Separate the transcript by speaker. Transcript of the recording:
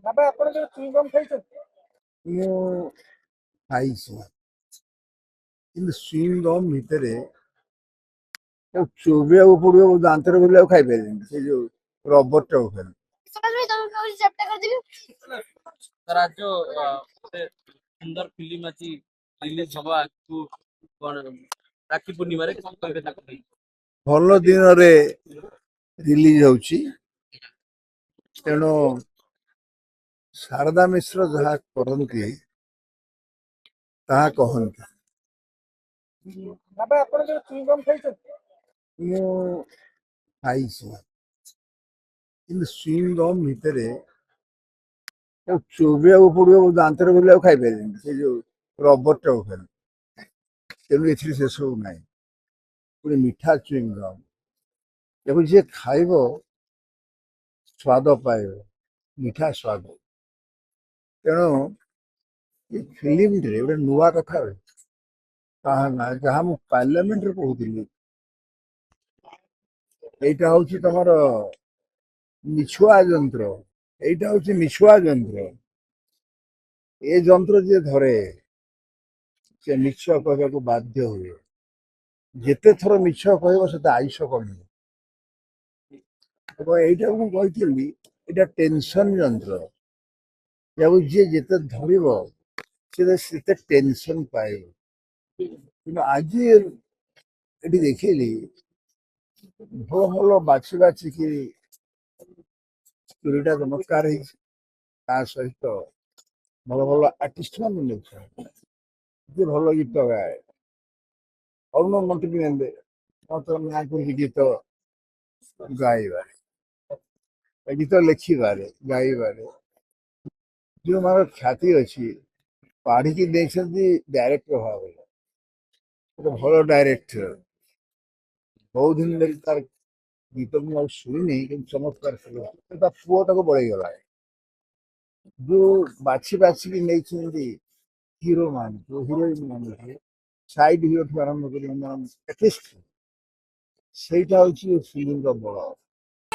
Speaker 1: ବାବା ଆପଣ ଯୋଉ ଚୁଇଙ୍ଗମ୍ ଖାଇଛନ୍ତି?
Speaker 2: ମୁଁ ଖାଇଛି, କିନ୍ତୁ ସୁଇଙ୍ଗମ୍ ଭିତରେ ତାକୁ ଚୋବେଇବାକୁ ପଡିବ, ଦାନ୍ତରେ ବୋଲି ଆଉ ଖାଇପାରିବିନି। ସେ ଯୋଉ ରବରଟାକୁ ଖାଲି
Speaker 3: तर आज जो ଗୋଟେ ସୁନ୍ଦର ଫିଲ୍ମ ଅଛି ରିଲିଜ ହବ ଆଗକୁ, କଣ ରାକ୍ଷୀ ପୂର୍ଣ୍ଣିମାରେ କଣ କହିବେ ତାକୁ ନେଇ?
Speaker 2: ଭଲ ଦିନରେ ରିଲିଜ ହଉଛି, ତେଣୁ ଶାରଦା ମିଶ୍ର ଯାହା କରନ୍ତି ତାହା କହନ୍ତି।
Speaker 1: ବାବା ଆପଣ ଯୋଉ ଚୁଇଙ୍ଗମ୍ ଖାଇଛନ୍ତି?
Speaker 2: ମୁଁ ଖାଇଛି, କିନ୍ତୁ ସୁଇଙ୍ଗମ୍ ଭିତରେ ତାକୁ ଚୋବେଇବାକୁ ପଡିବ, ଦାନ୍ତରେ ବୋଲି ଆଉ ଖାଇପାରିବିନି। ସେ ଯୋଉ ରବରଟାକୁ ଖାଲି, ତେଣୁ ଏଥିରେ ସେସବୁ ନାହିଁ। ପୁଣି ମିଠା ଚୁଇଙ୍ଗମ୍, ତାକୁ ଯିଏ ଖାଇବ ସ୍ୱାଦ ପାଇବ, ମିଠା ସ୍ୱାଦ। ତେଣୁ ଏ ଫିଲ୍ମରେ ଗୋଟେ ନୂଆ କଥା ତାହା ନାହିଁ, ଯାହା ମୁଁ ପାର୍ଲାମେଣ୍ଟରେ କହୁଥିଲି। এইটা হচ্ছে তোমার মিছুয়া যন্ত্র, এইটা হচ্ছে মিছুয়া যন্ত্র। এই যন্ত্র যে ধরে সে মিছ କହିବାକୁ ବାଧ୍ୟ ହୁଏ। ଯେତେ ଥର ମିଛ କହିବ ସେତେ ଆୟୁଷ କମିବ। ଏବଂ এইটা ମୁଁ କହିଥିଲି, ଏଇଟା ଟେନସନ ଯନ୍ତ୍ର, ଯାହାକୁ ଯିଏ ଯେତେ ଧରିବ ସେ ସେତେ ଟେନସନ ପାଇବ। କିନ୍ତୁ ଆଜି ଏଠି ଦେଖିଲି ଭଲ ଭଲ ବାଛି ବାଛିକି ଚୁରିଟା ଚମତ୍କାର ହେଇଛି। ତା ସହିତ ଭଲ ଭଲ ଆର୍ଟିଷ୍ଟ ମାନେ ନେଉଛନ୍ତି, ଯିଏ ଭଲ ଗୀତ ଗାଏ, ଅରୁଣ ମନ୍ତ୍ରୀ ନେଲେ ମତ ନାଁ କରିକି ଗୀତ ଗାଇବାରେ, ଗୀତ ଲେଖିବାରେ, ଗାଇବାରେ ଯେଉଁମାନଙ୍କର ଖ୍ୟାତି ଅଛି, ପାଢିକି ଦେଇଛନ୍ତି ଡାଇରେକ୍ଟର ଭାବରେ। ଗୋଟେ ଭଲ ଡାଇରେକ୍ଟର, ବହୁତ ଦିନ ଧରି ତାର ଗୀତ ମୁଁ ଆଉ ଶୁଣିନି, କିନ୍ତୁ ଚମତ୍କାର ଥିଲା। ତା ପୁଅ ତାକୁ ବଳେଇଗଲା। ଯୋଉ ବାଛି ବାଛିକି ନେଇଛନ୍ତି ହିରୋ ମାନଙ୍କୁ, ହିରୋଇନ ମାନଙ୍କୁ, ସାଇଡ ହିରୋ ଠୁ ଆରମ୍ଭ କରି ସେଇଟା ହଉଛି ଫିଲ୍ମର ବଳ।